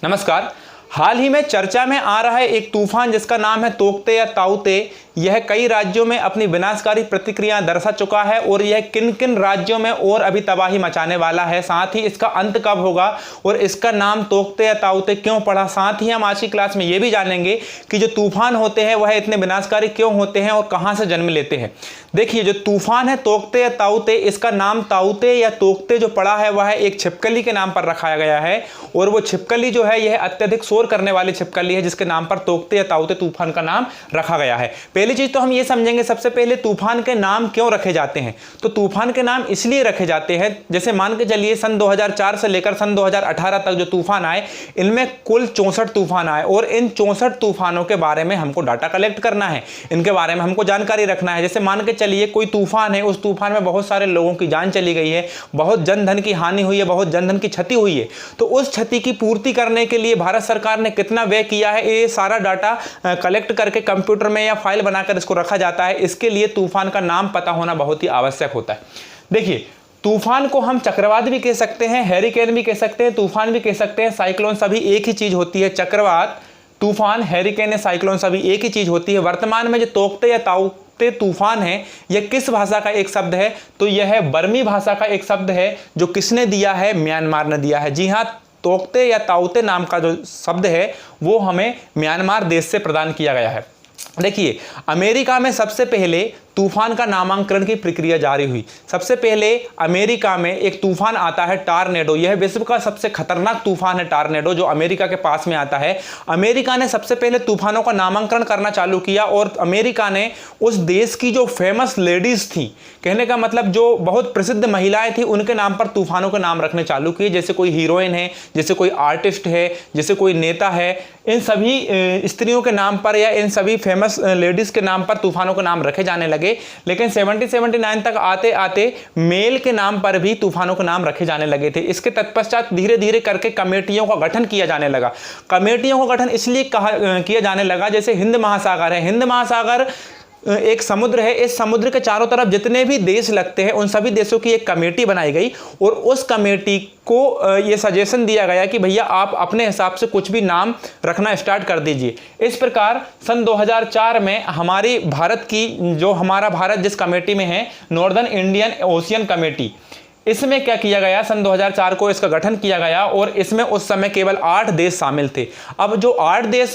नमस्कार। हाल ही में चर्चा में आ रहा है एक तूफान जिसका नाम है तोकते या ताउते। यह कई राज्यों में अपनी विनाशकारी प्रतिक्रिया दर्शा चुका है और यह किन किन राज्यों में और अभी तबाही मचाने वाला है, साथ ही इसका अंत कब होगा और इसका नाम तोकते या ताउते क्यों पड़ा। साथ ही हम आज की क्लास में यह भी जानेंगे कि जो तूफान होते हैं वह इतने विनाशकारी क्यों होते हैं और कहां से जन्म लेते हैं। देखिए, जो तूफान है तोकते या ताउते, इसका नाम ताउते या तोकते जो पड़ा है वह एक छिपकली के नाम पर रखा गया है और वो छिपकली जो है यह अत्यधिक शोर करने वाली छिपकली है जिसके नाम पर तोकते या ताउते तूफान का नाम रखा गया है। पहली चीज तो हम ये समझेंगे सबसे पहले तूफान के नाम क्यों रखे जाते हैं। तो तूफान के नाम इसलिए रखे जाते हैं, जैसे मान के चलिए सन 2004 से लेकर सन 2018 तक जो तूफान आए, इनमें कुल 64 तूफान आए और इन 64 तूफानों के बारे में हमको डाटा कलेक्ट करना है, इनके बारे में हमको जानकारी रखना है। जैसे मान के चलिए कोई तूफान है, उस तूफान में बहुत सारे लोगों की जान चली गई है, बहुत जन धन की हानि हुई है, बहुत जन धन की क्षति हुई है, तो उस क्षति की पूर्ति करने के लिए भारत सरकार ने कितना व्यय किया है, ये सारा डाटा कलेक्ट करके कंप्यूटर में या फाइल बनाकर इसको रखा जाता है। इसके लिए तूफान का नाम पता होना बहुत ही आवश्यक होता है। देखिए, तूफान को हम चक्रवात भी कह सकते हैं, हैरिकेन भी कह सकते हैं, तूफान भी कह सकते हैं, साइक्लोन, सभी एक ही चीज होती है। चक्रवात, तूफान, हैरिकेन या साइक्लोन सभी एक ही चीज होती है। वर्तमान में जो तोकते या ताउते तूफान है यह किस भाषा का एक शब्द है, तो यह बर्मी भाषा का एक शब्द है जो किसने दिया है, म्यांमार ने दिया है। जी हां, तोकते या ताउते नाम का जो शब्द है वो हमें म्यांमार देश से प्रदान किया गया है। देखिए, अमेरिका में सबसे पहले तूफान का नामांकन की प्रक्रिया जारी हुई। सबसे पहले अमेरिका में एक तूफान आता है टार्नेडो। यह विश्व का सबसे खतरनाक तूफान है टार्नेडो, जो अमेरिका के पास में आता है। अमेरिका ने सबसे पहले तूफानों का नामांकन करना चालू किया और अमेरिका ने उस देश की जो फेमस लेडीज थी, कहने का मतलब जो बहुत प्रसिद्ध महिलाएं थी, उनके नाम पर तूफानों के नाम रखने चालू किए। जैसे कोई हीरोइन है, जैसे कोई आर्टिस्ट है, जैसे कोई नेता है, इन सभी स्त्रियों के नाम पर या इन सभी फेमस लेडीज के नाम पर तूफानों के नाम रखे जाने लगे। लेकिन 70-79 तक आते आते मेल के नाम पर भी तूफानों के नाम रखे जाने लगे थे। इसके तत्पश्चात धीरे धीरे करके कमेटियों का गठन किया जाने लगा। कमेटियों का गठन इसलिए किया जाने लगा, जैसे हिंद महासागर है, हिंद महासागर एक समुद्र है, इस समुद्र के चारों तरफ जितने भी देश लगते हैं उन सभी देशों की एक कमेटी बनाई गई और उस कमेटी को ये सजेशन दिया गया कि भैया आप अपने हिसाब से कुछ भी नाम रखना स्टार्ट कर दीजिए। इस प्रकार सन 2004 में हमारी भारत की, जो हमारा भारत जिस कमेटी में है, नॉर्दर्न इंडियन ओशियन कमेटी, इसमें क्या किया गया, सन 2004 को इसका गठन किया गया और इसमें उस समय केवल 8 देश शामिल थे। अब जो 8 देश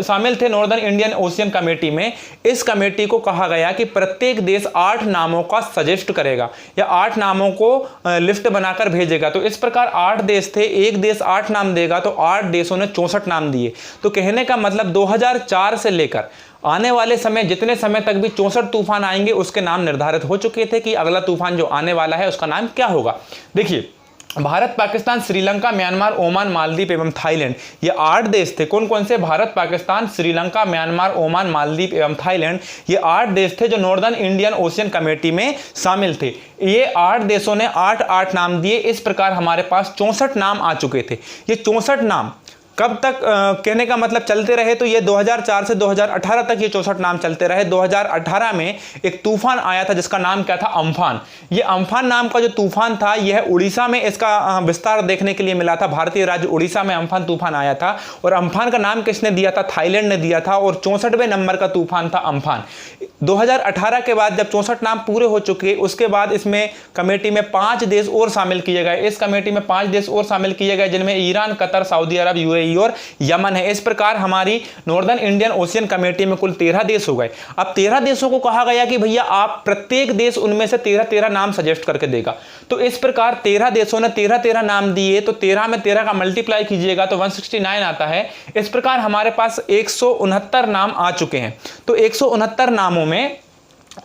शामिल थे नॉर्दर्न इंडियन ओशियन कमेटी में, इस कमेटी को कहा गया कि प्रत्येक देश 8 नामों का सजेस्ट करेगा या 8 नामों को लिस्ट बनाकर भेजेगा। तो इस प्रकार 8 देश थे, एक देश 8 नाम देगा, तो 8 देशों ने 64 नाम दिए। तो कहने का मतलब 2004 से लेकर आने वाले समय, जितने समय तक भी 64 तूफान आएंगे उसके नाम निर्धारित हो चुके थे कि अगला तूफान जो आने वाला है उसका नाम क्या होगा। देखिए, भारत, पाकिस्तान, श्रीलंका, म्यांमार, ओमान, मालदीव एवं थाईलैंड, ये 8 देश थे। कौन कौन से? भारत, पाकिस्तान, श्रीलंका, म्यांमार, ओमान, मालदीव एवं थाईलैंड, ये 8 देश थे जो नॉर्दर्न इंडियन ओशियन कमेटी में शामिल थे। ये 8 देशों ने 8-8 नाम दिए। इस प्रकार हमारे पास 64 नाम आ चुके थे। ये 64 नाम कब तक कहने का मतलब चलते रहे, तो ये 2004 से 2018 तक ये 64 नाम चलते रहे। 2018 में एक तूफान आया था जिसका नाम क्या था, अम्फान। ये अम्फान नाम का जो तूफान था यह उड़ीसा में इसका विस्तार देखने के लिए मिला था। भारतीय राज्य उड़ीसा में अम्फान तूफान आया था और अम्फान का नाम किसने दिया था, थाईलैंड ने दिया था और 64वें नंबर का तूफान था अम्फान। 2018 के बाद जब 64 नाम पूरे हो चुके, उसके बाद इसमें कमेटी में 5 देश और शामिल किए गए। इस कमेटी में 5 देश और शामिल किए गए जिनमें ईरान, कतर, सऊदी अरब, यूएई और यमन है। इस प्रकार हमारी नॉर्दर्न इंडियन ओशियन कमेटी में कुल 13 देश हो गए। अब 13 देशों को कहा गया कि भैया आप प्रत्येक देश उनमें से 13-13 नाम सजेस्ट करके देगा। तो इस प्रकार 13 देशों ने 13-13 नाम दिए, तो 13 में 13 का मल्टीप्लाई कीजिएगा तो 169 आता है। इस प्रकार हमारे पास 169 नाम आ चुके हैं। तो 169 नामों में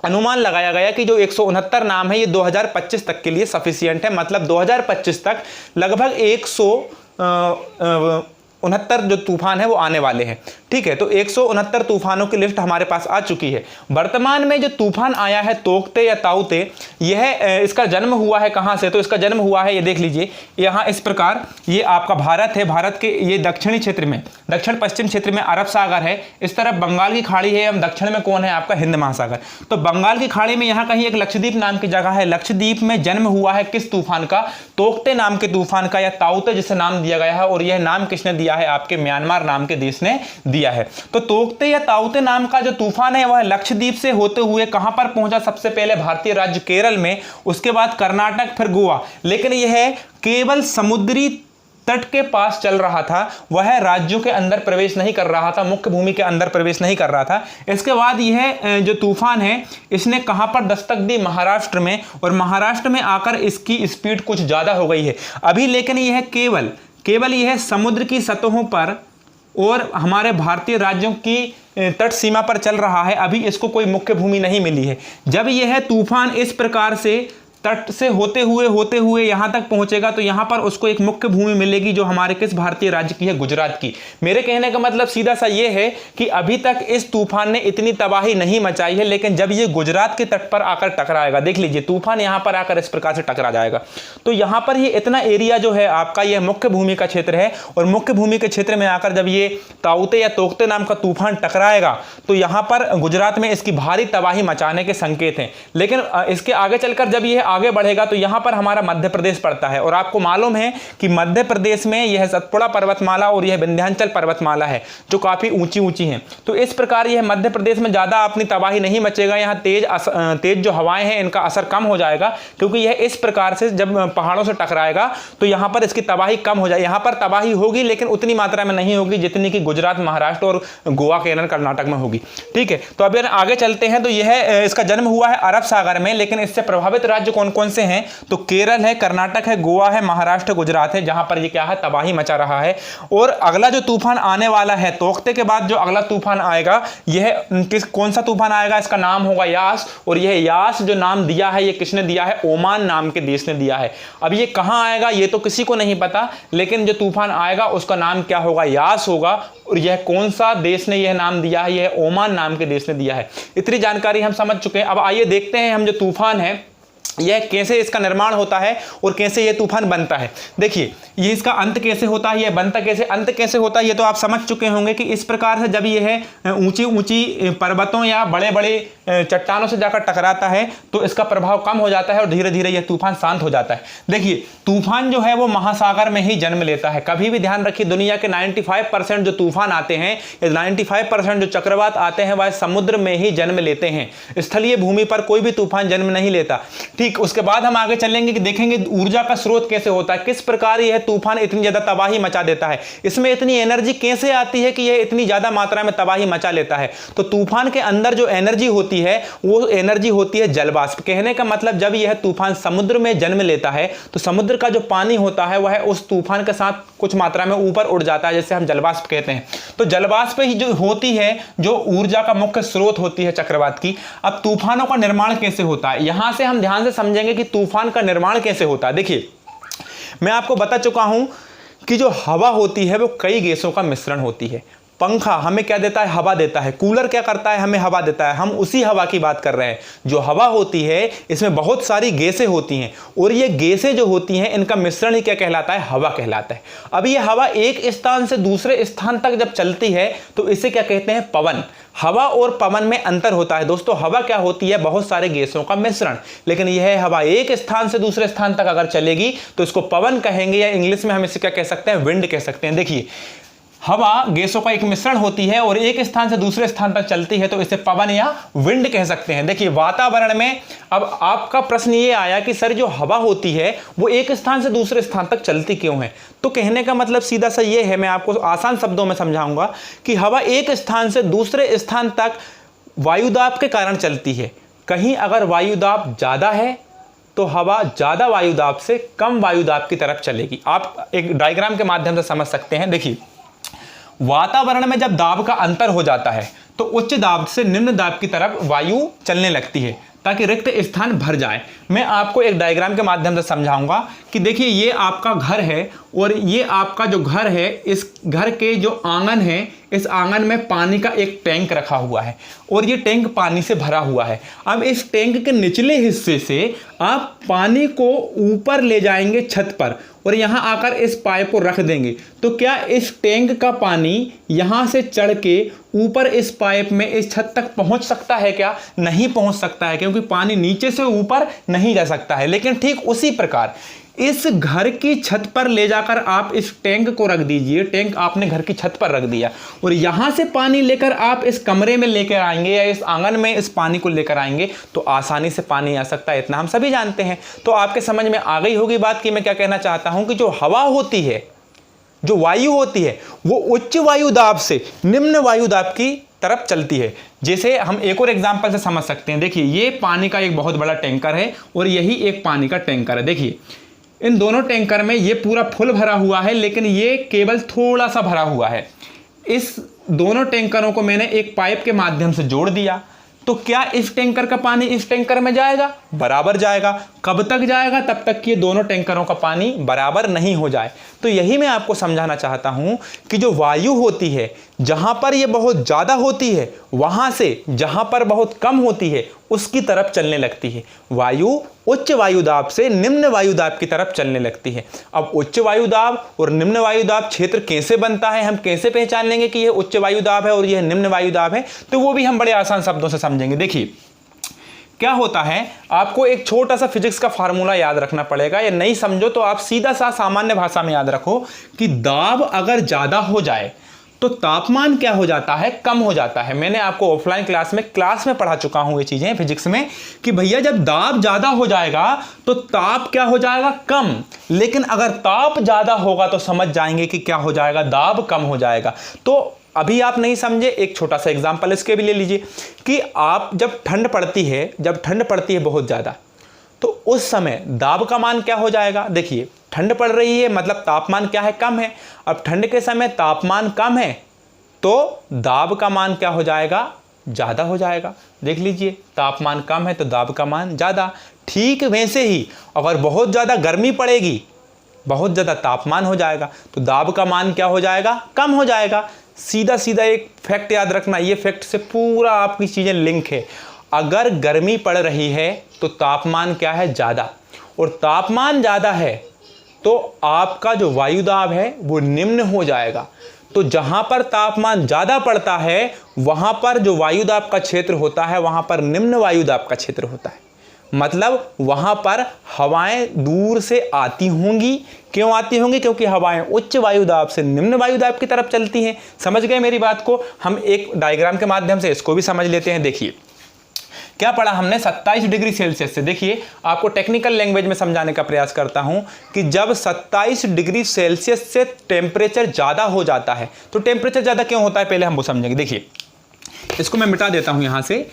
अनुमान लगाया गया कि जो 169 नाम है ये 2025 तक के लिए सफिशिएंट है। मतलब 2025 तक लगभग 169 जो तूफान है वो आने वाले हैं। ठीक है, तो 169 तूफानों की लिस्ट हमारे पास आ चुकी है। वर्तमान में जो तूफान आया है तोकते या ताउते, यह इसका जन्म हुआ है कहां से, तो इसका जन्म हुआ है, ये देख लीजिए यहां इस प्रकार, ये आपका भारत है, भारत के ये दक्षिणी क्षेत्र में, दक्षिण पश्चिम क्षेत्र में अरब सागर है, इस तरफ बंगाल की खाड़ी है, हम दक्षिण में कौन है आपका हिंद महासागर। तो बंगाल की खाड़ी में यहां कहीं एक लक्षद्वीप नाम की जगह है, लक्षद्वीप में जन्म हुआ है किस तूफान का, तोकते नाम के तूफान का या ताउते जिसे नाम दिया गया है। और यह नाम किसने दिया दिया है, आपके म्यांमार नाम के देश ने दिया है। तो तोकते या ताउते नाम का जो तूफान है वह लक्षद्वीप से होते हुए कहां पर पहुंचा? सबसे पहले भारतीय राज्य केरल में, उसके बाद कर्नाटक, फिर गोवा। लेकिन यह केवल समुद्री तट के पास चल रहा था, वह राज्यों के अंदर प्रवेश नहीं कर रहा था, मुख्य भूमि के अंदर प्रवेश नहीं कर रहा था। इसके बाद यह जो तूफान है इसने कहां पर दस्तक दी? महाराष्ट्र में, और महाराष्ट्र में आकर इसकी स्पीड कुछ ज़्यादा हो गई है अभी। लेकिन यह केवल यह समुद्र की सतहों पर और हमारे भारतीय राज्यों की तट सीमा पर चल रहा है, अभी इसको कोई मुख्य भूमि नहीं मिली है। जब यह तूफान इस प्रकार से तट से होते हुए यहां तक पहुंचेगा तो यहां पर उसको एक मुख्य भूमि मिलेगी जो हमारे किस भारतीय राज्य की है? गुजरात की। मेरे कहने का मतलब सीधा सा ये है कि अभी तक इस तूफान ने इतनी तबाही नहीं मचाई है, लेकिन जब ये गुजरात के तट पर आकर टकराएगा, देख लीजिए तूफान यहां पर आकर इस प्रकार से टकरा जाएगा, तो यहां पर ये इतना एरिया जो है आपका यह मुख्य भूमि का क्षेत्र है, और मुख्य भूमि के क्षेत्र में आकर जब ये ताउते या तोकते नाम का तूफान टकराएगा तो यहां पर गुजरात में इसकी भारी तबाही मचाने के संकेत हैं। लेकिन इसके आगे चलकर जब यह आगे बढ़ेगा तो यहां पर हमारा मध्य प्रदेश पड़ता है, और आपको मालूम है कि मध्य प्रदेश में यह सतपुड़ा पर्वतमाला और यह विंध्याचल पर्वतमाला है जो काफी ऊंची हैं। तो इस प्रकार यह मध्य प्रदेश में ज्यादा अपनी तबाही नहीं मचेगा, यहां तेज जो हवाएं हैं इनका असर कम हो जाएगा, क्योंकि यह इस प्रकार से जब पहाड़ों से टकराएगा तो यहां पर इसकी तबाही कम हो जाएगी। यहां पर तबाही होगी लेकिन उतनी मात्रा में नहीं होगी जितनी कि गुजरात, महाराष्ट्र और गोवा, केरल, कर्नाटक में होगी। ठीक है, तो अभी आगे चलते हैं। तो यह इसका जन्म हुआ है अरब सागर में, लेकिन इससे प्रभावित राज्य कौन कौन से हैं? तो केरल है, कर्नाटक है, गोवा है, महाराष्ट्र, गुजरात है, जहां पर ये क्या है? तबाही मचा रहा है। और अगला जो तूफान आने वाला है, तोकते के बाद जो अगला तूफान आएगा, यह कौन सा तूफान आएगा? इसका नाम होगा यास। और यह यास जो नाम दिया है, ये किसने दिया है? ओमान नाम के देश ने दिया है। अब ये कहां आएगा ये तो किसी को नहीं पता, लेकिन जो तूफान आएगा उसका नाम क्या होगा? यास होगा। और यह कौन सा देश ने यह नाम दिया है? यह ओमान नाम के देश ने दिया है। इतनी जानकारी हम समझ चुके हैं। अब आइए देखते हैं हम जो तूफान है यह कैसे इसका निर्माण होता है और कैसे यह तूफान बनता है। देखिए ये इसका अंत कैसे होता है, यह बनता कैसे, अंत कैसे होता है, ये तो आप समझ चुके होंगे कि इस प्रकार से जब यह ऊंची पर्वतों या बड़े बड़े चट्टानों से जाकर टकराता है तो इसका प्रभाव कम हो जाता है और धीरे धीरे यह तूफान शांत हो जाता है। देखिए तूफान जो है वो महासागर में ही जन्म लेता है। कभी भी ध्यान रखिए, दुनिया के 95% जो तूफान आते हैं या 95% जो चक्रवात आते हैं वह समुद्र में ही जन्म लेते हैं, स्थलीय भूमि पर कोई भी तूफान जन्म नहीं लेता। ठीक, उसके बाद हम आगे चलेंगे कि देखेंगे ऊर्जा का स्रोत कैसे होता है, किस प्रकार यह तूफान इतनी ज्यादा तबाही मचा देता है, इसमें इतनी एनर्जी कैसे आती है कि यह इतनी ज्यादा मात्रा में तबाही मचा लेता है। तो तूफान के अंदर जो एनर्जी होती है वो एनर्जी होती है जलवाष्प। कहने का मतलब जब यह तूफान समुद्र में जन्म लेता है तो समुद्र का जो पानी होता है वह उस तूफान के साथ कुछ मात्रा में ऊपर उड़ जाता है, जैसे हम जलवाष्प कहते हैं। तो जलवाष्प ही जो होती है जो ऊर्जा का मुख्य स्रोत होती है चक्रवात की। अब तूफानों का निर्माण कैसे होता है, यहां से हम ध्यान से समझेंगे कि तूफान का निर्माण कैसे होता है। देखिए मैं आपको बता चुका हूं कि जो हवा होती है वो कई गैसों का मिश्रण होती है। पंखा हमें क्या देता है? हवा देता है। कूलर क्या करता है? हमें हवा देता है। हम उसी हवा की बात कर रहे हैं। जो हवा होती है इसमें बहुत सारी गैसें होती हैं और ये गैसें जो होती हैं इनका मिश्रण ही क्या कहलाता है? हवा कहलाता है। अब ये हवा एक स्थान से दूसरे स्थान तक जब चलती है तो इसे क्या कहते हैं? पवन। हवा और पवन में अंतर होता है दोस्तों। हवा क्या होती है? बहुत सारे गैसों का मिश्रण। लेकिन यह हवा एक स्थान से दूसरे स्थान तक अगर चलेगी तो इसको पवन कहेंगे, या इंग्लिश में हम इसे क्या कह सकते हैं? विंड कह सकते हैं। देखिए हवा गैसों का एक मिश्रण होती है और एक स्थान से दूसरे स्थान तक चलती है तो इसे पवन या विंड कह सकते हैं। देखिए वातावरण में अब आपका प्रश्न ये आया कि सर जो हवा होती है वो एक स्थान से दूसरे स्थान तक चलती क्यों है? तो कहने का मतलब सीधा सा ये है, मैं आपको आसान शब्दों में समझाऊंगा कि हवा एक स्थान से दूसरे स्थान तक वायुदाब के कारण चलती है। कहीं अगर वायुदाब ज्यादा है तो हवा ज्यादा वायुदाब से कम वायुदाब की तरफ चलेगी। आप एक डायग्राम के माध्यम से समझ सकते हैं। देखिए वातावरण में जब दाब का अंतर हो जाता है तो उच्च दाब से निम्न दाब की तरफ वायु चलने लगती है ताकि रिक्त स्थान भर जाए। मैं आपको एक डायग्राम के माध्यम से समझाऊंगा कि देखिए ये आपका घर है और ये आपका जो घर है, इस घर के जो आंगन है, इस आंगन में पानी का एक टैंक रखा हुआ है और ये टैंक पानी से भरा हुआ है। अब इस टैंक के निचले हिस्से से आप पानी को ऊपर ले जाएंगे छत पर और यहां आकर इस पाइप को रख देंगे तो क्या इस टैंक का पानी यहां से चढ़ के ऊपर इस पाइप में इस छत तक पहुंच सकता है क्या? नहीं पहुंच सकता है, क्योंकि पानी नीचे से ऊपर नहीं जा सकता है। लेकिन ठीक उसी प्रकार इस घर की छत पर ले जाकर आप इस टैंक को रख दीजिए। टैंक आपने घर की छत पर रख दिया और यहां से पानी लेकर आप इस कमरे में लेकर आएंगे या इस आंगन में इस पानी को लेकर आएंगे तो आसानी से पानी आ सकता है, इतना हम सभी जानते हैं। तो आपके समझ में आ गई होगी बात कि मैं क्या कहना चाहता हूं कि जो हवा होती है, जो वायु होती है, वो उच्च वायु दाब से निम्न वायु दाब की तरफ चलती है। जैसे हम एक और एग्जांपल से समझ सकते हैं। देखिए, ये पानी का एक बहुत बड़ा टैंकर है और यही एक पानी का टैंकर है। देखिए, इन दोनों टैंकर में ये पूरा फुल भरा हुआ है, लेकिन ये केवल थोड़ा सा भरा हुआ है। इस दोनों टैंकरों को मैंने एक पाइप के माध्यम से जोड़ दिया, तो क्या इस टैंकर का पानी इस टैंकर में जाएगा? बराबर जाएगा। कब तक जाएगा? तब तक कि ये दोनों टैंकरों का पानी बराबर नहीं हो जाए। तो यही मैं आपको समझाना चाहता हूं कि जो वायु होती है, जहां पर ये बहुत ज्यादा होती है, वहां से जहां पर बहुत कम होती है उसकी तरफ चलने लगती है। वायु उच्च वायुदाब से निम्न वायुदाब की तरफ चलने लगती है। अब उच्च वायुदाब और निम्न वायुदाब क्षेत्र कैसे बनता है, हम कैसे पहचान लेंगे कि यह उच्च वायुदाब है और यह निम्न वायुदाब है, तो वो भी हम बड़े आसान शब्दों से समझेंगे। देखिए, क्या होता है, आपको एक छोटा सा फिजिक्स का फार्मूला याद रखना पड़ेगा, या नहीं समझो तो आप सीधा सा सामान्य भाषा में याद रखो कि दाब अगर ज्यादा हो जाए तो तापमान क्या हो जाता है? कम हो जाता है। मैंने आपको ऑफलाइन क्लास में पढ़ा चुका हूं ये चीजें फिजिक्स में कि भैया जब दाब ज्यादा हो जाएगा तो ताप क्या हो जाएगा? कम। लेकिन अगर ताप ज्यादा होगा तो समझ जाएंगे कि क्या हो जाएगा? दाब कम हो जाएगा। तो अभी आप नहीं समझे, एक छोटा सा एग्जांपल इसके भी ले लीजिए कि आप जब ठंड पड़ती है बहुत ज्यादा, तो उस समय दाब का मान क्या हो जाएगा? देखिए, ठंड पड़ रही है मतलब तापमान क्या है? कम है। अब ठंड के समय तापमान कम है तो दाब का मान क्या हो जाएगा? ज्यादा हो जाएगा। देख लीजिए, तापमान कम है तो दाब का मान ज्यादा। ठीक वैसे ही अगर बहुत ज्यादा गर्मी पड़ेगी, बहुत ज्यादा तापमान हो जाएगा तो दाब का मान क्या हो जाएगा? कम हो जाएगा। सीधा सीधा एक फैक्ट याद रखना, ये फैक्ट से पूरा आपकी चीजें लिंक है। अगर गर्मी पड़ रही है तो तापमान क्या है? ज्यादा, और तापमान ज्यादा है तो आपका जो वायुदाब है वो निम्न हो जाएगा। तो जहां पर तापमान ज्यादा पड़ता है वहां पर जो वायुदाब का क्षेत्र होता है वहां पर निम्न वायुदाब का क्षेत्र होता है। मतलब वहां पर हवाएं दूर से आती होंगी। क्यों आती होंगी? क्योंकि हवाएं उच्च वायुदाब से निम्न वायुदाब की तरफ चलती हैं। समझ गए मेरी बात को? हम एक डायग्राम के माध्यम से इसको भी समझ लेते हैं। देखिए, क्या पढ़ा हमने? 27 डिग्री सेल्सियस से। देखिए, आपको टेक्निकल लैंग्वेज में समझाने का प्रयास करता हूं कि जब 27 डिग्री सेल्सियस से टेम्परेचर ज्यादा हो जाता है, तो टेम्परेचर ज्यादा क्यों होता है पहले हम वो समझेंगे। देखिए, इसको मैं मिटा देता हूं यहां से।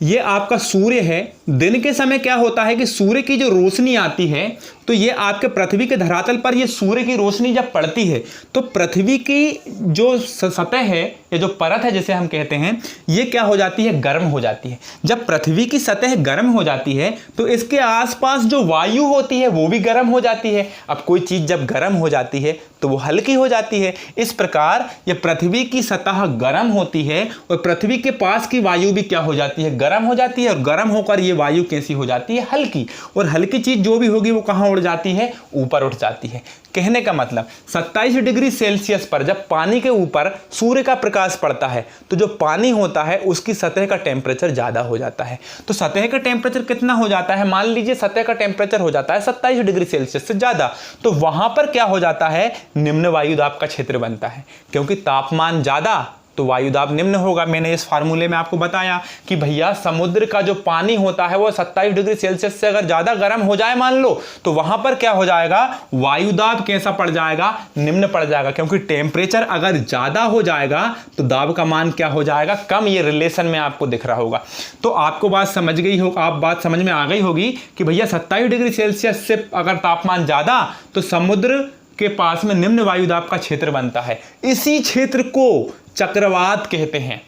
ये आपका सूर्य है। दिन के समय क्या होता है कि सूर्य की जो रोशनी आती है तो ये आपके पृथ्वी के धरातल पर ये सूर्य की रोशनी जब पड़ती है तो पृथ्वी की जो सतह है या जो परत है जिसे हम कहते हैं, ये क्या हो जाती है? गर्म हो जाती है। जब पृथ्वी की सतह गर्म हो जाती है तो इसके आसपास जो वायु होती है वो भी गर्म हो जाती है। अब कोई चीज जब गर्म हो जाती है तो वो हल्की हो जाती है। इस प्रकार ये पृथ्वी की सतह गर्म होती है और पृथ्वी के पास की वायु भी क्या हो जाती है? गर्म हो जाती है। और गर्म होकर ये वायु कैसी हो जाती है? हल्की। और हल्की चीज जो भी होगी वो कहां उड़ जाती है? ऊपर उठ जाती है। कहने का मतलब 27 डिग्री सेल्सियस पर जब पानी के ऊपर सूर्य का प्रकाश पड़ता है तो जो पानी होता है उसकी सतह का टेम्परेचर ज्यादा हो जाता है। तो सतह का टेम्परेचर कितना हो जाता है? मान लीजिए सतह का टेम्परेचर हो जाता है 27 डिग्री सेल्सियस से ज्यादा, तो वहां पर क्या हो जाता है? निम्न वायुदाब का क्षेत्र बनता है। क्योंकि तापमान ज्यादा तो वायुदाब निम्न होगा। मैंने इस फार्मूले में आपको बताया कि भैया समुद्र का जो पानी होता है वो 27 डिग्री सेल्सियस से अगर ज्यादा गर्म हो जाए मान लो, तो वहां पर क्या हो जाएगा? वायुदाब कैसा पड़ जाएगा? निम्न पड़ जाएगा। क्योंकि टेम्परेचर अगर ज्यादा हो जाएगा तो दाब का मान क्या हो जाएगा? कम। ये रिलेशन में आपको दिख रहा होगा। तो आपको बात समझ गई हो, आप बात समझ में आ गई होगी कि भैया 27 डिग्री सेल्सियस से अगर तापमान ज्यादा तो समुद्र के पास में निम्न वायुदाब का क्षेत्र बनता है। इसी क्षेत्र को चक्रवात कहते हैं।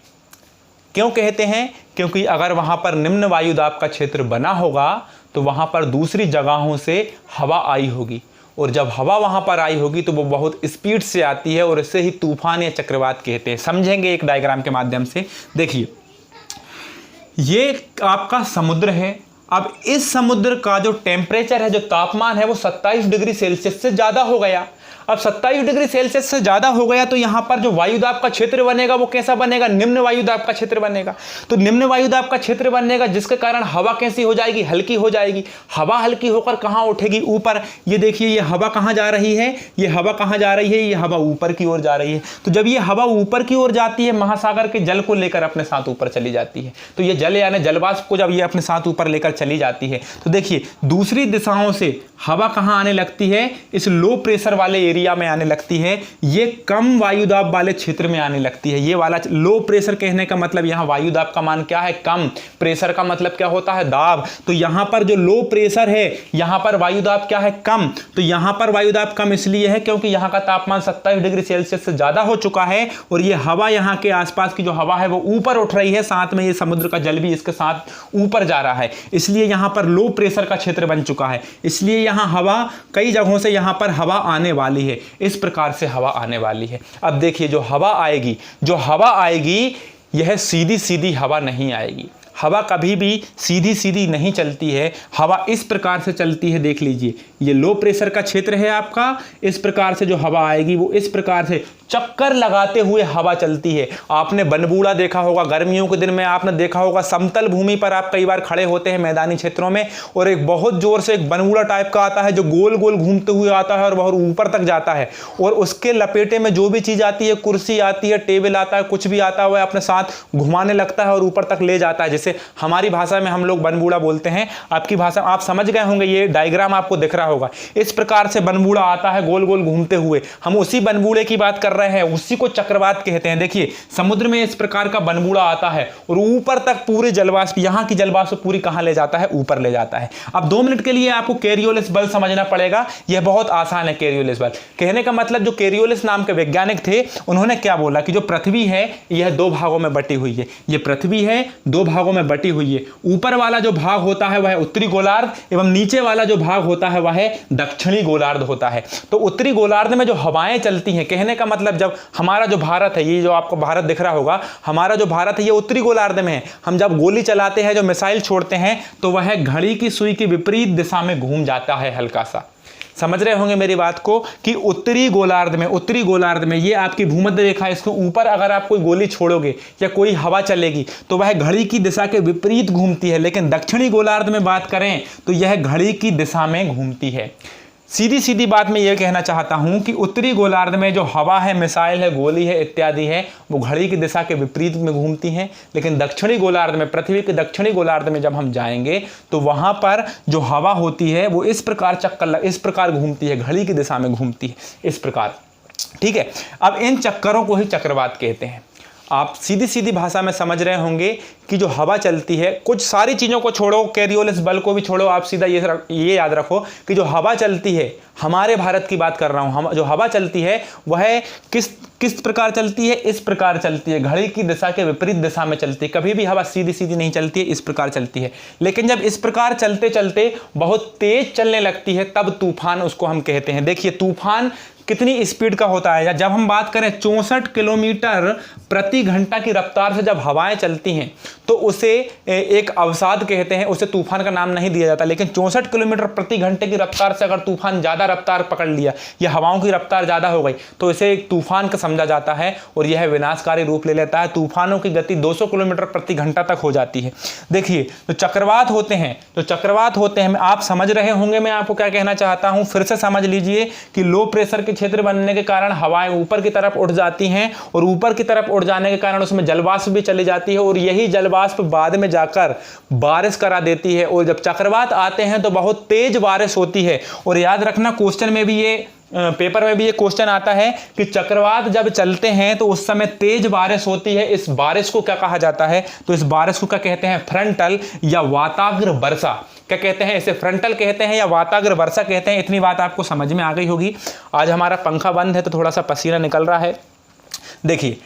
क्यों कहते हैं? क्योंकि अगर वहां पर निम्न वायुदाब का क्षेत्र बना होगा तो वहां पर दूसरी जगहों से हवा आई होगी, और जब हवा वहां पर आई होगी तो वो बहुत स्पीड से आती है और इसे ही तूफान या चक्रवात कहते हैं। समझेंगे एक डायग्राम के माध्यम से। देखिए, ये आपका समुद्र है। अब इस समुद्र का जो टेम्परेचर है, जो तापमान है, वो 27 डिग्री सेल्सियस से ज़्यादा हो गया। अब 27 डिग्री सेल्सियस से ज़्यादा हो गया तो यहाँ पर जो वायुदाब का क्षेत्र बनेगा वो कैसा बनेगा? निम्न वायुदाब का क्षेत्र बनेगा। तो निम्न वायुदाब का क्षेत्र बनेगा जिसके कारण हवा कैसी हो जाएगी? हल्की हो जाएगी। हवा हल्की होकर कहाँ उठेगी? ऊपर। ये देखिए, ये हवा कहाँ जा रही है? ये हवा कहाँ जा रही है? ये हवा ऊपर की ओर जा रही है। तो जब ये हवा ऊपर की ओर जाती है, महासागर के जल को लेकर अपने साथ ऊपर चली जाती है। तो ये जल यानी जलवाष्प को जब ये अपने साथ ऊपर लेकर चली जाती है तो देखिए दूसरी दिशाओं से हवा कहाँ आने लगती है? इस लो प्रेशर वाले एरिया में आने लगती है। ये कम वायुदाब वाले क्षेत्र में आने लगती है। ये वाला लो प्रेशर कहने का मतलब यहाँ वायुदाब का मान क्या है? कम। प्रेशर का मतलब क्या होता है? दाब। तो यहाँ पर जो लो प्रेशर है, यहाँ पर वायुदाब क्या है? कम। तो यहाँ पर वायुदाब कम इसलिए है क्योंकि यहाँ का तापमान 27 डिग्री सेल्सियस से ज्यादा हो चुका है और ये हवा यहाँ के आसपास की जो हवा है वो ऊपर उठ रही है, साथ में ये समुद्र का जल भी इसके साथ ऊपर जा रहा है, इसलिए यहाँ पर लो प्रेशर का क्षेत्र बन चुका है। इसलिए यहाँ हवा कई जगहों से यहाँ पर हवा आने वाली है। इस प्रकार से हवा आने वाली है। अब देखिए जो हवा आएगी यह सीधी सीधी हवा नहीं आएगी। हवा कभी भी सीधी सीधी नहीं चलती है। हवा इस प्रकार से चलती है। देख लीजिए, ये लो प्रेशर का क्षेत्र है आपका। इस प्रकार से जो हवा आएगी वो इस प्रकार से चक्कर लगाते हुए हवा चलती है। आपने बनबूड़ा देखा होगा, गर्मियों के दिन में आपने देखा होगा, समतल भूमि पर आप कई बार खड़े होते हैं मैदानी क्षेत्रों में और एक बहुत जोर से एक बनबूड़ा टाइप का आता है जो गोल गोल घूमते हुए आता है और बहुत ऊपर तक जाता है और उसके लपेटे में जो भी चीज आती है, कुर्सी आती है, टेबल आता है, कुछ भी आता है, वह अपने साथ घुमाने लगता है और ऊपर तक ले जाता है। जैसे हमारी भाषा में हम लोग बनबूड़ा बोलते हैं, आपकी भाषा आप समझ गए होंगे। ये डायग्राम आपको दिख रहा होगा। इस प्रकार से बनबूड़ा आता है गोल गोल घूमते हुए। हम उसी बनबूड़े की बात कर रहे हैं, उसी को चक्रवात कहते हैं। देखिए समुद्र में इस प्रकार का बनबूड़ा आता है और ऊपर तक पूरे जलवाष्प, यहाँ की जलवाष्प पूरी कहां ले जाता है? ऊपर ले जाता है। अब 2 मिनट के लिए आपको कैरियोलिस बल समझना पड़ेगा। यह बहुत आसान है। कैरियोलिस बल कहने का मतलब, जो कैरियोलिस नाम के वैज्ञानिक थे उन्होंने क्या बोला कि जो पृथ्वी है यह 2 भागों में बटी हुई है। यह पृथ्वी है 2 भागों में बटी हुई है। ऊपर वाला जो भाग होता है वह उत्तरी गोलार्ध एवं नीचे वाला जो भाग होता है वह दक्षिणी गोलार्ध होता है। तो उत्तरी गोलार्ध में जो हवाएं चलती हैं, कहने का मतलब जब हमारा जो भारत है, ये जो आपको भारत दिख रहा होगा, हमारा जो भारत है ये उत्तरी गोलार्ध में है। हम जब गोली चलाते हैं, जो मिसाइल छोड़ते हैं, तो वह घड़ी की सुई की विपरीत दिशा में घूम जाता है हल्का सा। समझ रहे होंगे मेरी बात को कि उत्तरी गोलार्ध में ये आपकी भूमध्य रेखा, इसके ऊपर अगर आप कोई गोली छोड़ोगे या कोई हवा चलेगी तो वह घड़ी की दिशा के विपरीत घूमती है। लेकिन दक्षिणी गोलार्ध में बात करें तो यह घड़ी की दिशा में घूमती है। सीधी सीधी बात मैं ये कहना चाहता हूं कि उत्तरी गोलार्ध में जो हवा है, मिसाइल है, गोली है इत्यादि है, वो घड़ी की दिशा के विपरीत में घूमती हैं। लेकिन दक्षिणी गोलार्ध में, पृथ्वी के दक्षिणी गोलार्ध में जब हम जाएंगे तो वहां पर जो हवा होती है वो इस प्रकार घूमती है, घड़ी की दिशा में घूमती है, इस प्रकार। ठीक है, अब इन चक्करों को ही चक्रवात कहते हैं। आप सीधी सीधी भाषा में समझ रहे होंगे कि जो हवा चलती है, कुछ सारी चीज़ों को छोड़ो, कैरियोलिस बल को भी छोड़ो, आप सीधा ये याद रखो कि जो हवा चलती है, हमारे भारत की बात कर रहा हूँ, हम जो हवा चलती है वह किस प्रकार चलती है? इस प्रकार चलती है, घड़ी की दिशा के विपरीत दिशा में चलती है। कभी भी हवा सीधी सीधी नहीं चलती है, इस प्रकार चलती है। लेकिन जब इस प्रकार चलते चलते बहुत तेज चलने लगती है तब तूफान उसको हम कहते हैं। देखिए तूफान कितनी स्पीड का होता है, जब हम बात करें 64 किलोमीटर प्रति घंटा की रफ्तार से जब हवाएं चलती हैं तो उसे एक अवसाद कहते हैं, उसे तूफान का नाम नहीं दिया जाता। लेकिन 64 किलोमीटर प्रति घंटे की रफ्तार से अगर तूफान ज़्यादा रफ्तार पकड़ लिया या हवाओं की रफ्तार ज़्यादा हो गई तो इसे एक तूफान का समझा जाता है और यह विनाशकारी रूप ले लेता है। तूफानों की गति 200 किलोमीटर प्रति घंटा तक हो जाती है। देखिए तो चक्रवात होते हैं, आप समझ रहे होंगे मैं आपको क्या कहना चाहता हूँ। फिर से समझ लीजिए कि लो प्रेशर के क्षेत्र बनने के कारण हवाएं ऊपर की तरफ उठ जाती हैं और ऊपर की तरफ उठ जाने के कारण उसमें जलवाष्प भी चली जाती है और यही जलवाष्प बाद में जाकर बारिश करा देती है। और जब चक्रवात आते हैं तो बहुत तेज बारिश होती है। और याद रखना क्वेश्चन में भी ये, पेपर में भी ये क्वेश्चन आता है कि चक्रवात जब चलते हैं तो उस समय तेज बारिश होती है। इस बारिश को क्या कहा जाता है? तो इस बारिश को क्या कहते हैं? फ्रंटल या वाताग्र वर्षा। क्या कहते हैं इसे? फ्रंटल कहते हैं या वाताग्र वर्षा कहते हैं। इतनी बात आपको समझ में आ गई होगी। आज हमारा पंखा बंद है तो थोड़ा सा पसीना निकल रहा है। देखिए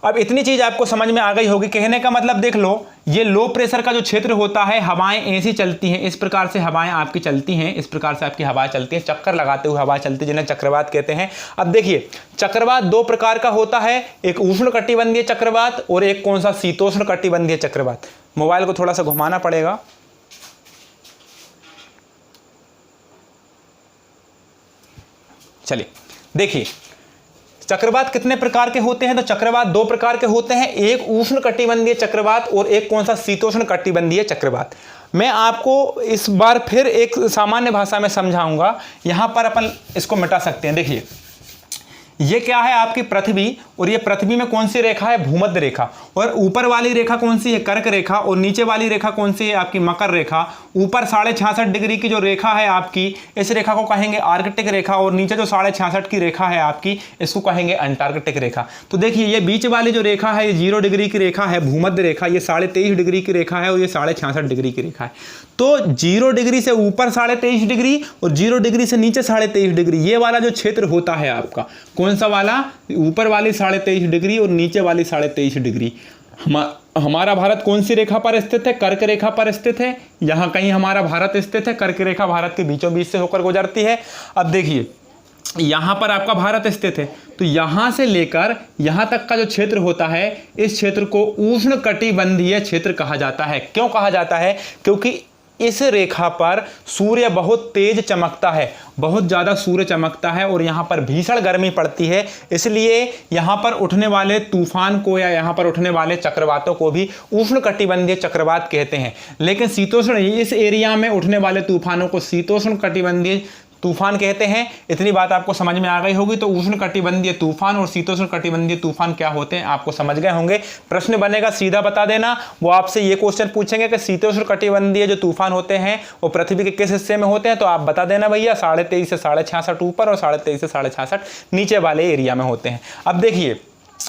अब इतनी चीज आपको समझ में आ गई होगी। कहने का मतलब देख लो, ये लो प्रेशर का जो क्षेत्र होता है, हवाएं ऐसी चलती हैं, इस प्रकार से हवाएं आपकी चलती हैं, इस प्रकार से आपकी हवाएं चलती हैं, चक्कर लगाते हुए हवा चलती है, जिन्हें चक्रवात कहते हैं। अब देखिए चक्रवात 2 प्रकार का होता है, एक उष्णकटिबंधीय चक्रवात और एक कौन सा? शीतोष्ण कटिबंधीय चक्रवात। मोबाइल को थोड़ा सा घुमाना पड़ेगा। चलिए देखिए, चक्रवात कितने प्रकार के होते हैं? तो चक्रवात दो प्रकार के होते हैं, एक उष्ण कटिबंधीय चक्रवात और एक कौन सा, शीतोष्ण कटिबंधीय चक्रवात। मैं आपको इस बार फिर एक सामान्य भाषा में समझाऊंगा, यहां पर अपन इसको मिटा सकते हैं। देखिए ये क्या है, आपकी पृथ्वी, और ये पृथ्वी में कौन सी रेखा है, भूमध्य रेखा, और ऊपर वाली रेखा कौन सी है, कर्क रेखा, और नीचे वाली रेखा कौन सी है, आपकी मकर रेखा। ऊपर 66.5 डिग्री की जो रेखा है आपकी, इस रेखा को कहेंगे आर्कटिक रेखा, और नीचे जो 66.5 की रेखा है आपकी, इसको कहेंगे अंटार्कटिक रेखा। तो देखिए ये बीच वाली जो रेखा है, ये 0 डिग्री की रेखा है, भूमध्य रेखा, ये 23.5 डिग्री की रेखा है, और ये 66.5 डिग्री की रेखा है। तो 0 डिग्री से ऊपर 23.5 डिग्री और 0 डिग्री से नीचे 23.5 डिग्री, ये वाला जो क्षेत्र होता है आपका, कौन सा वाला, ऊपर वाली 23.5 डिग्री और नीचे वाली 23.5 डिग्री। हमारा भारत कौन सी रेखा पर स्थित है, कर्क रेखा पर स्थित है। यहां कहीं हमारा भारत स्थित है, कर्क रेखा भारत के बीचों बीच से होकर गुजरती है। अब देखिए यहां पर आपका भारत स्थित है, तो यहां से लेकर यहां तक का जो क्षेत्र होता है, इस क्षेत्र को उष्ण कटिबंधीय क्षेत्र कहा जाता है। क्यों कहा जाता है? क्योंकि इस रेखा पर सूर्य बहुत तेज चमकता है, बहुत ज़्यादा सूर्य चमकता है, और यहाँ पर भीषण गर्मी पड़ती है, इसलिए यहाँ पर उठने वाले तूफान को या यहाँ पर उठने वाले चक्रवातों को भी उष्ण कटिबंधीय चक्रवात कहते हैं। लेकिन शीतोष्ण, इस एरिया में उठने वाले तूफानों को शीतोष्ण कटिबंधीय तूफान कहते हैं। इतनी बात आपको समझ में आ गई होगी। तो उष्ण कटिबंधीय तूफान और शीतोष्ण कटिबंधीय तूफान क्या होते हैं आपको समझ गए होंगे। प्रश्न बनेगा, सीधा बता देना, वो आपसे ये क्वेश्चन पूछेंगे कि शीतोष्ण कटिबंधीय जो तूफान होते हैं वो पृथ्वी के किस हिस्से में होते हैं, तो आप बता देना भैया 23.5 से 66.5 ऊपर और 23.5 से 66.5 नीचे वाले एरिया में होते हैं। अब देखिए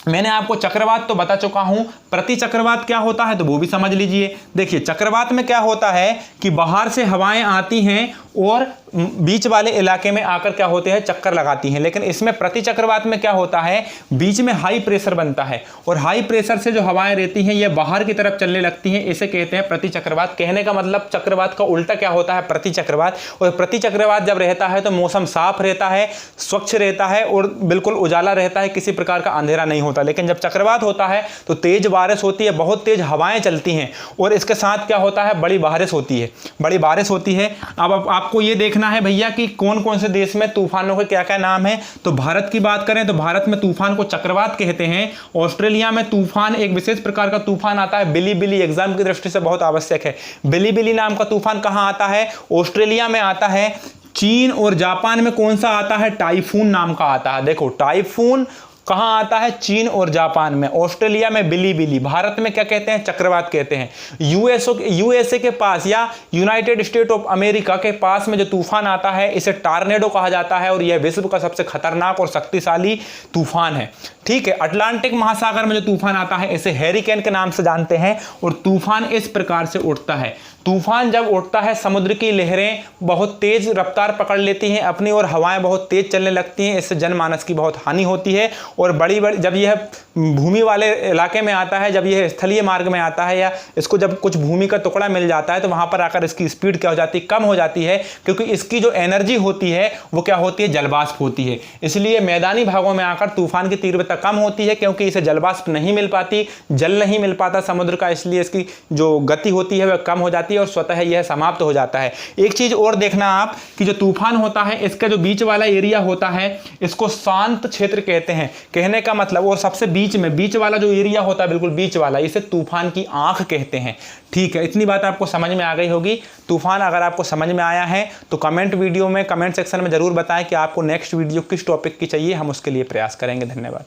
मैंने आपको चक्रवात तो बता चुका हूं, प्रति चक्रवात क्या होता है तो वो भी समझ लीजिए। देखिए चक्रवात में क्या होता है कि बाहर से हवाएं आती हैं और बीच वाले इलाके में आकर क्या होते हैं, चक्कर लगाती हैं। लेकिन इसमें प्रति चक्रवात में क्या होता है, बीच में हाई प्रेशर बनता है, और हाई प्रेशर से जो हवाएं रहती हैं ये बाहर की तरफ चलने लगती हैं, इसे कहते हैं प्रति चक्रवात। कहने का मतलब चक्रवात का उल्टा क्या होता है, प्रति चक्रवात। और प्रति चक्रवात जब रहता है तो मौसम साफ रहता है, स्वच्छ रहता है और बिल्कुल उजाला रहता है, किसी प्रकार का अंधेरा नहीं होता। लेकिन जब चक्रवात होता है तो तेज बारिश होती है, बहुत तेज हवाएं चलती हैं, और इसके साथ क्या होता है, बड़ी बारिश होती है, बड़ी बारिश होती है। अब आपको ये देखना है भैया कि कौन कौन से देश में तूफानों के क्या क्या नाम है। तो भारत की बात करें तो भारत में तूफान को चक्रवात कहते हैं। ऑस्ट्रेलिया में तूफान, एक विशेष प्रकार का तूफान आता है, बिली बिली, एग्जाम की दृष्टि से बहुत आवश्यक है। बिली बिली नाम का तूफान कहां आता है, ऑस्ट्रेलिया में आता है। चीन और जापान में कौन सा आता है, टाइफून नाम का आता है। देखो टाइफून कहां आता है, चीन और जापान में। ऑस्ट्रेलिया में बिली बिली, भारत में क्या कहते हैं, चक्रवात कहते हैं। यूएसए के पास या यूनाइटेड स्टेट ऑफ अमेरिका के पास में जो तूफान आता है इसे टॉर्नेडो कहा जाता है, और यह विश्व का सबसे खतरनाक और शक्तिशाली तूफान है। ठीक है, अटलांटिक महासागर में जो तूफान आता है इसे हैरिकेन के नाम से जानते हैं, और तूफान इस प्रकार से उठता है। तूफान जब उठता है समुद्र की लहरें बहुत तेज रफ्तार पकड़ लेती हैं अपनी, और हवाएं बहुत तेज चलने लगती हैं, इससे जनमानस की बहुत हानि होती है। और बड़ी जब यह भूमि वाले इलाके में आता है, जब यह स्थलीय मार्ग में आता है, या इसको जब कुछ भूमि का टुकड़ा मिल जाता है, तो वहां पर आकर इसकी स्पीड क्या हो जाती है, कम हो जाती है, क्योंकि इसकी जो एनर्जी होती है वो क्या होती है, जलवाष्प होती है। इसलिए मैदानी भागों में आकर तूफान की तीव्रता कम होती है, क्योंकि इसे जलवाष्प नहीं मिल पाती, जल नहीं मिल पाता समुद्र का, इसलिए इसकी जो गति होती है वह कम हो जाती है और स्वतः यह समाप्त हो जाता है। एक चीज और देखना आप कि जो तूफान होता है इसका जो बीच वाला एरिया होता है इसको शांत क्षेत्र कहते हैं। कहने का मतलब, और सबसे बीच में बीच वाला जो एरिया होता है, बिल्कुल बीच वाला, इसे तूफान की आंख कहते हैं। ठीक है, इतनी बात आपको समझ में आ गई होगी। तूफान अगर आपको समझ में आया है तो कमेंट सेक्शन में जरूर बताएं कि आपको नेक्स्ट वीडियो किस टॉपिक की चाहिए, हम उसके लिए प्रयास करेंगे। धन्यवाद।